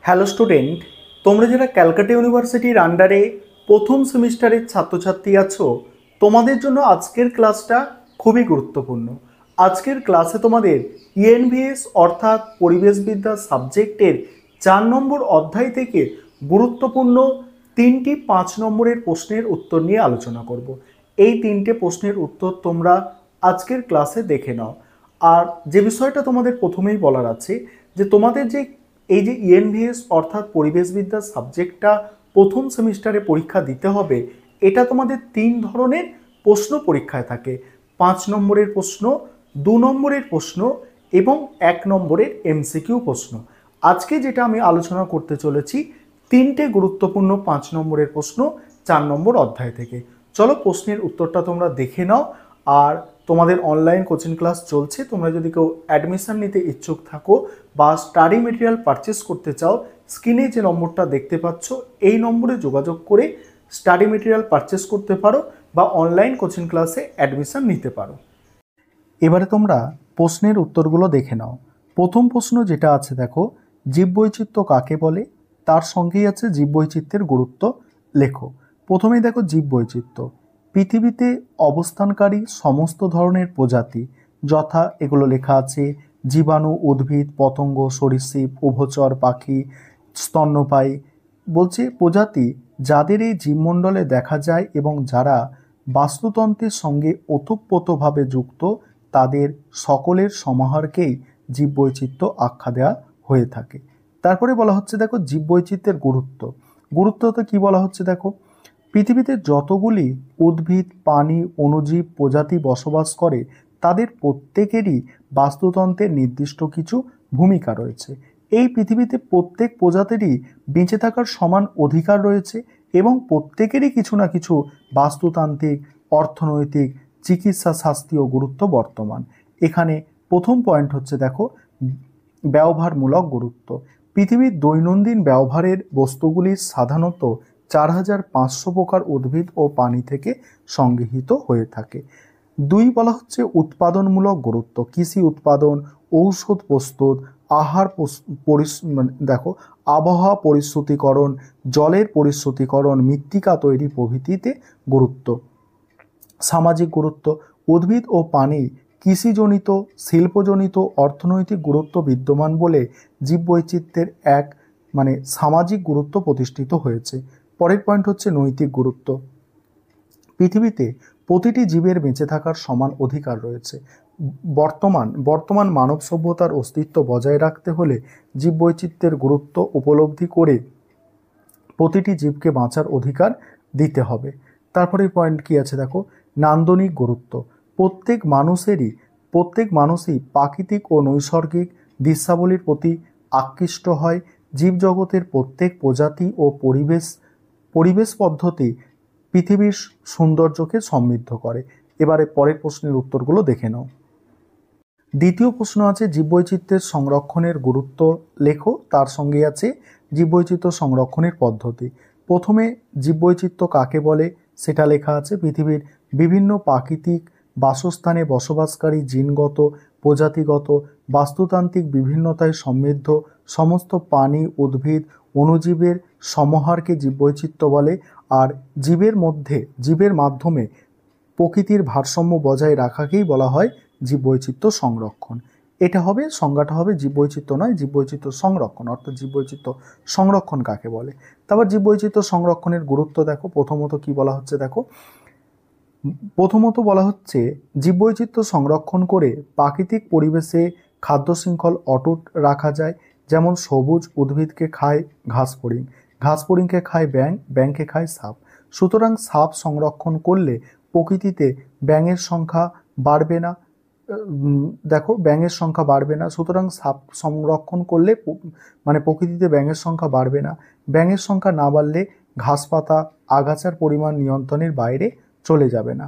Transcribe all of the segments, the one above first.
Hello student, তোমরা যারা ক্যালকাটা ইউনিভার্সিটির আন্ডারে প্রথম সেমিস্টারের ছাত্রছাত্রী আছো, তোমাদের জন্য আজকের ক্লাসটা খুবই গুরুত্বপূর্ণ। আজকের ক্লাসে তোমাদের ইএনভিএস অর্থাৎ পরিবেশবিদ্যা সাবজেক্টের 4 নম্বর অধ্যায় থেকে গুরুত্বপূর্ণ 3টি 5 নম্বরের প্রশ্নের উত্তর নিয়ে আলোচনা করব। এই 3টে প্রশ্নের উত্তর তোমরা আজকের ক্লাসে দেখে নাও। আর যে বিষয়টা তোমাদের প্রথমেই বলার আছে যে তোমাদের যে এই যে ইএনভিএস অর্থাৎ পরিবেশবিদ্যা সাবজেক্টটা প্রথম সেমিস্টারে পরীক্ষা দিতে হবে, এটা তোমাদের 3 ধরনের প্রশ্ন পরীক্ষায় থাকে। 5 নম্বরের প্রশ্ন, 2 নম্বরের প্রশ্ন এবং 1 নম্বরের এমসিকিউ প্রশ্ন। আজকে যেটা আমি আলোচনা করতে চলেছি 3টে গুরুত্বপূর্ণ 5 নম্বরের প্রশ্ন 4 নম্বর অধ্যায় থেকে। চলো প্রশ্নের উত্তরটা তোমরা দেখে নাও। আর তোমাদের অনলাইন কোচিং ক্লাস চলছে, তোমরা যদি কেউ অ্যাডমিশন নিতে ইচ্ছুক থাকো বা স্টাডি মেটেরিয়াল পারচেস করতে চাও, স্ক্রিনে যে নম্বরটা দেখতে পাচ্ছ এই নম্বরে যোগাযোগ করে স্টাডি মেটেরিয়াল পারচেস করতে পারো বা অনলাইন কোচিং ক্লাসে অ্যাডমিশন নিতে পারো। এবারে তোমরা প্রশ্নের উত্তরগুলো দেখে নাও। প্রথম প্রশ্ন যেটা আছে দেখো, জীববৈচিত্র্য কাকে বলে? তার সঙ্গেই আছে জীববৈচিত্র্যের গুরুত্ব লেখো। প্রথমেই দেখো জীববৈচিত্র্য, পৃথিবীতে অবস্থানকারী সমস্ত ধরনের প্রজাতি, যথা এগুলো লেখা আছে জীবাণু, উদ্ভিদ, পতঙ্গ, সরীসৃপ, উভচর, পাখি, স্তন্যপায়ী। বলছে প্রজাতি যাদের এই জীবমণ্ডলে দেখা যায় এবং যারা বাস্তুতন্ত্রের সঙ্গে ওতপ্রোতভাবে যুক্ত, তাদের সকলের সমাহারকেই জীববৈচিত্র্য আখ্যা দেওয়া হয়ে থাকে। তারপরে বলা হচ্ছে দেখো জীববৈচিত্র্যের গুরুত্ব। গুরুত্ব তো কী বলা হচ্ছে দেখো, পৃথিবীতে যতগুলি উদ্ভিদ, প্রাণী, অণুজীব প্রজাতি বসবাস করে তাদের প্রত্যেকেরই বাস্তুতন্ত্রের নির্দিষ্ট কিছু ভূমিকা রয়েছে। এই পৃথিবীতে প্রত্যেক প্রজাতিরই বেঁচে থাকার সমান অধিকার রয়েছে এবং প্রত্যেকেরই কিছু না কিছু বাস্তুতান্ত্রিক, অর্থনৈতিক, চিকিৎসা শাস্ত্রীয় গুরুত্ব বর্তমান। এখানে প্রথম পয়েন্ট হচ্ছে দেখো ব্যবহারমূলক গুরুত্ব। পৃথিবীর দৈনন্দিন ব্যবহারের বস্তুগুলি সাধারণত 4500 প্রকার উদ্ভিদ ও প্রাণী থেকে সংগৃহীত হয়ে থাকে। 2 বলা হচ্ছে উৎপাদনমূলক গুরুত্ব, কৃষি উৎপাদন, ঔষধ প্রস্তুত, দেখো আবহাওয়া পরিশ্রুতিকরণ, জলের পরিশ্রুতিকরণ, মৃত্তিকা তৈরি প্রভৃতিতে গুরুত্ব। সামাজিক গুরুত্ব, উদ্ভিদ ও প্রাণী কৃষিজনিত, শিল্পজনিত, অর্থনৈতিক গুরুত্ব বিদ্যমান বলে জীববৈচিত্র্যের এক সামাজিক গুরুত্ব প্রতিষ্ঠিত হয়েছে। পরের পয়েন্ট হচ্ছে নৈতিক গুরুত্ব। পৃথিবীতে প্রতিটি জীবের বেঁচে থাকার সমান অধিকার রয়েছে। বর্তমান মানব সভ্যতার অস্তিত্ব বজায় রাখতে হলে জীববৈচিত্র্যের গুরুত্ব উপলব্ধি করে প্রতিটি জীবকে বাঁচার অধিকার দিতে হবে। তারপরে পয়েন্ট কি আছে দেখো, নান্দনিক গুরুত্ব। প্রত্যেক মানুষই প্রাকৃতিক ও নৈসর্গিক দৃশ্যাবলীর প্রতি আকৃষ্ট হয়। জীবজগতের প্রত্যেক প্রজাতি ও পরিবেশ পদ্ধতি পৃথিবীর সৌন্দর্যকে সমৃদ্ধ করে। এবারে পরের প্রশ্নের উত্তরগুলো দেখে নাও। দ্বিতীয় প্রশ্ন আছে জীববৈচিত্র্যের সংরক্ষণের গুরুত্ব লেখো। তার সঙ্গে আছে জীববৈচিত্র্য সংরক্ষণের পদ্ধতি। প্রথমে জীববৈচিত্র্য কাকে বলে সেটা লেখা আছে। পৃথিবীর বিভিন্ন প্রাকৃতিক বাসস্থানে বসবাসকারী জিনগত, প্রজাতিগত, বাস্তুতান্ত্রিক বিভিন্নতায় সমৃদ্ধ সমস্ত প্রাণী, উদ্ভিদ, অণুজীবের সমাহারকে জীববৈচিত্র্য বলে। আর জীবের মাধ্যমে প্রকৃতির ভারসাম্য বজায় রাখাকেই বলা হয় জীববৈচিত্র্য সংরক্ষণ। এটা হবে, সংজ্ঞাটা হবে জীববৈচিত্র্য নয়, জীববৈচিত্র্য সংরক্ষণ। অর্থাৎ জীববৈচিত্র্য সংরক্ষণ কাকে বলে। তারপর জীববৈচিত্র্য সংরক্ষণের গুরুত্ব দেখো। প্রথমত কি বলা হচ্ছে দেখো, প্রথমত বলা হচ্ছে জীববৈচিত্র্য সংরক্ষণ করে প্রাকৃতিক পরিবেশে খাদ্য শৃঙ্খল অটুট রাখা যায়। যেমন সবুজ উদ্ভিদকে খায় ঘাসফড়িং, ঘাসফড়িংকে খায় ব্যাঙ, ব্যাঙকে খায় সাপ। সুতরাং সাপ সংরক্ষণ করলে প্রকৃতিতে ব্যাঙের সংখ্যা বাড়বে না। দেখো ব্যাঙের সংখ্যা বাড়বে না, সুতরাং সাপ সংরক্ষণ করলে প্রকৃতিতে ব্যাঙের সংখ্যা বাড়বে না। ব্যাঙের সংখ্যা না বাড়লে ঘাসপাতা, আগাছার পরিমাণ নিয়ন্ত্রণের বাইরে চলে যাবে না।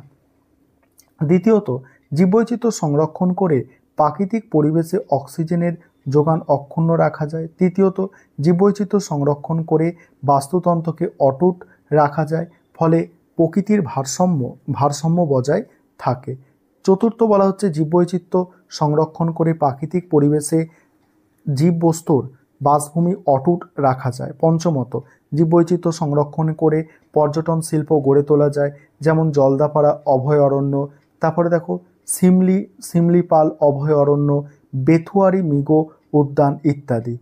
দ্বিতীয়ত, জীববৈচিত্র্য সংরক্ষণ করে প্রাকৃতিক পরিবেশে অক্সিজেনের যোগান অক্ষুণ্ণ রাখা যায়। তৃতীয়ত, জীববৈচিত্র্য সংরক্ষণ করে বাস্তুতন্ত্রকে অটুট রাখা যায়, ফলে প্রকৃতির ভারসাম্য বজায় থাকে। চতুর্থ বলা হচ্ছে জীববৈচিত্র্য সংরক্ষণ করে প্রাকৃতিক পরিবেশে জীববস্তুর বাসভূমি অটুট রাখা যায়। পঞ্চমত, জীববৈচিত্র্য সংরক্ষণ করে পর্যটন শিল্প গড়ে তোলা যায়, যেমন জলদাপাড়া অভয়ারণ্য, তারপরে দেখো শিমলিপাল অভয়ারণ্য, বেথুয়ারি মৃগ উদ্যান ইত্যাদি।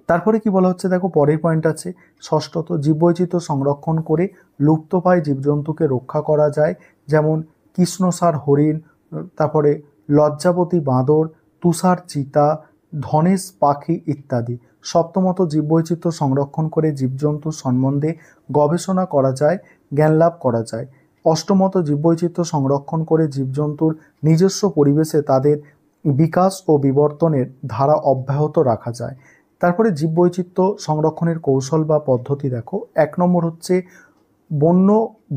তারপরে কি বলা হচ্ছে দেখো, পরের পয়েন্ট আছে ষষ্ঠত, জীববৈচিত্র্য সংরক্ষণ করে লুপ্তপ্রায় জীবজন্তুকে রক্ষা করা যায়, যেমন কৃষ্ণসার হরিণ, তারপরে লজ্জাবতী বাঁদর, তুষার চিতা, ধনেশ পাখি ইত্যাদি। সপ্তমত, জীববৈচিত্র্য সংরক্ষণ করে জীবজন্তুর সম্বন্ধে গবেষণা করা যায়, জ্ঞান লাভ করা যায়। অষ্টমত, জীববৈচিত্র্য সংরক্ষণ করে জীবজন্তুর নিজস্ব পরিবেশে তাদের বিকাশ ও বিবর্তনের ধারা অব্যাহত রাখা যায়। তারপরে জীববৈচিত্র্য সংরক্ষণের কৌশল বা পদ্ধতি দেখো, 1 নম্বর হচ্ছে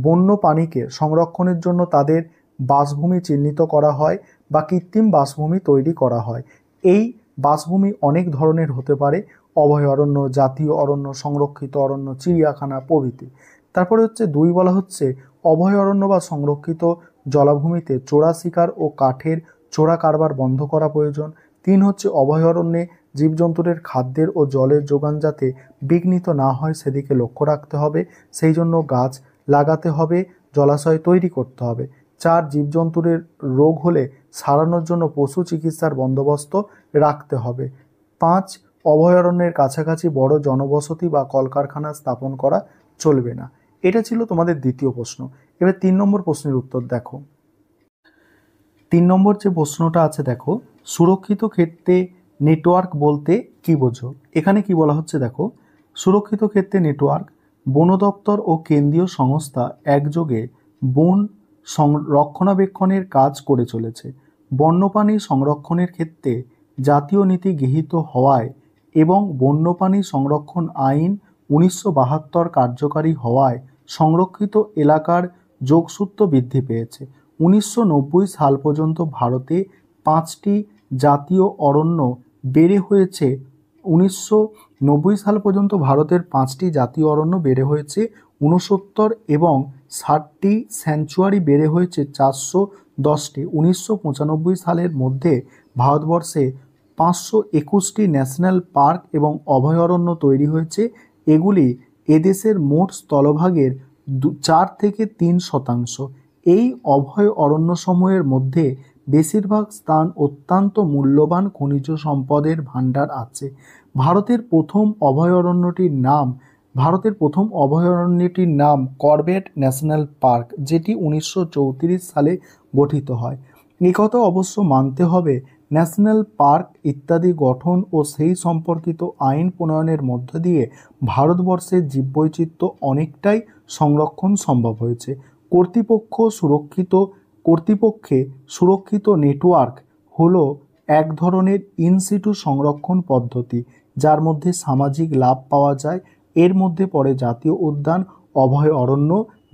বন্য প্রাণীকে সংরক্ষণের জন্য তাদের বাসভূমি চিহ্নিত করা হয় বা কৃত্রিম বাসভূমি তৈরি করা হয়। এই বাসভূমি অনেক ধরনের হতে পারে, অভয়ারণ্য, জাতীয় অরণ্য, সংরক্ষিত অরণ্য, চিড়িয়াখানা প্রভৃতি। তারপরে হচ্ছে 2 বলা হচ্ছে অভয়ারণ্য বা সংরক্ষিত জলাভূমিতে চোরা শিকার ও কাঠের চোরা কারবার বন্ধ করা প্রয়োজন। 3 হচ্ছে অভয়ারণ্যে জীবজন্তুদের খাদ্যের ও জলের যোগান যাতে বিঘ্নিত না হয় সেদিকে লক্ষ্য রাখতে হবে, সেই জন্য গাছ লাগাতে হবে, জলাশয় তৈরি করতে হবে। 4, জীবজন্তুদের রোগ হলে সারানোর জন্য পশু চিকিৎসার বন্দোবস্ত রাখতে হবে। 5, অভয়ারণ্যের কাছাকাছি বড় জনবসতি বা কলকারখানা স্থাপন করা চলবে না। এটা ছিল তোমাদের দ্বিতীয় প্রশ্ন। এবার 3 নম্বর প্রশ্নের উত্তর দেখো। 3 নম্বর যে প্রশ্নটা আছে দেখো, সুরক্ষিত ক্ষেত্রে নেটওয়ার্ক বলতে কি বোঝো? এখানে কি বলা হচ্ছে দেখো, সুরক্ষিত ক্ষেত্রে নেটওয়ার্ক বন দপ্তর ও কেন্দ্রীয় সংস্থা একযোগে বন রক্ষণাবেক্ষণের কাজ করে চলেছে। বন্যপ্রাণী সংরক্ষণের ক্ষেত্রে জাতীয় নীতি গৃহীত হওয়ায় এবং বন্যপ্রাণী সংরক্ষণ আইন 1972 কার্যকারী হওয়ায় সংরক্ষিত এলাকার যোগসূত্র বৃদ্ধি পেয়েছে। 1990 সাল পর্যন্ত ভারতে 5টি জাতীয় অরণ্য বেড়ে হয়েছে 1990 সাল পর্যন্ত ভারতের 5টি জাতীয় অরণ্য বেড়ে হয়েছে 69 এবং 60টি স্যাংচুয়ারি বেড়ে হয়েছে 410টি। 1995 সালের মধ্যে ভারতবর্ষে 521টি ন্যাশনাল পার্ক এবং অভয়ারণ্য তৈরি হয়েছে। এগুলি এদেশের মোট স্থলভাগের 4 থেকে 3%। এই অভয় অরণ্যসমূহের মধ্যে বেশিরভাগ স্থান অত্যন্ত মূল্যবান খনিজ সম্পদের ভাণ্ডার আছে। ভারতের প্রথম অভয়ারণ্যটির নাম করবেট ন্যাশনাল পার্ক, যেটি 1934 সালে গঠিত হয়। একথা অবশ্য মানতে হবে, ন্যাশনাল পার্ক ইত্যাদি গঠন ও সেই সম্পর্কিত আইন প্রণয়নের মধ্য দিয়ে ভারতবর্ষের জীববৈচিত্র্য অনেকটাই সংরক্ষণ সম্ভব হয়েছে। কর্তৃপক্ষে সুরক্ষিত নেটওয়ার্ক হলো এক ধরনের ইনসিটু সংরক্ষণ পদ্ধতি, যার মধ্যে সামাজিক লাভ পাওয়া যায়। এর মধ্যে পড়ে জাতীয় উদ্যান, অভয়ারণ্য,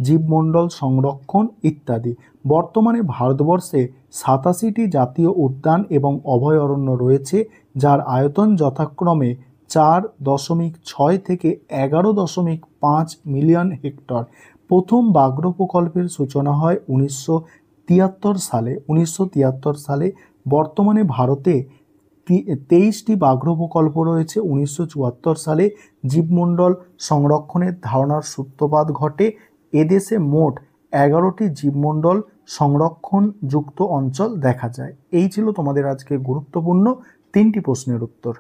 জীবমণ্ডল সংরক্ষণ ইত্যাদি। বর্তমানে ভারতবর্ষে 87টি জাতীয় উদ্যান এবং অভয়ারণ্য রয়েছে, যার আয়তন যথাক্রমে 4.6 থেকে 11.5 মিলিয়ন হেক্টর। প্রথম ব্যাঘ্র প্রকল্পের সূচনা হয় 1973 সালে। বর্তমানে ভারতে 23টি ব্যাঘ্র প্রকল্প রয়েছে। 1974 সালে জীবমণ্ডল সংরক্ষণের ধারণার সূত্রপাত ঘটে। এদেশে মোট 11টি জীবমণ্ডল সংরক্ষণ যুক্ত অঞ্চল দেখা যায়। এই ছিল তোমাদের আজকে গুরুত্বপূর্ণ 3টি প্রশ্নের উত্তর।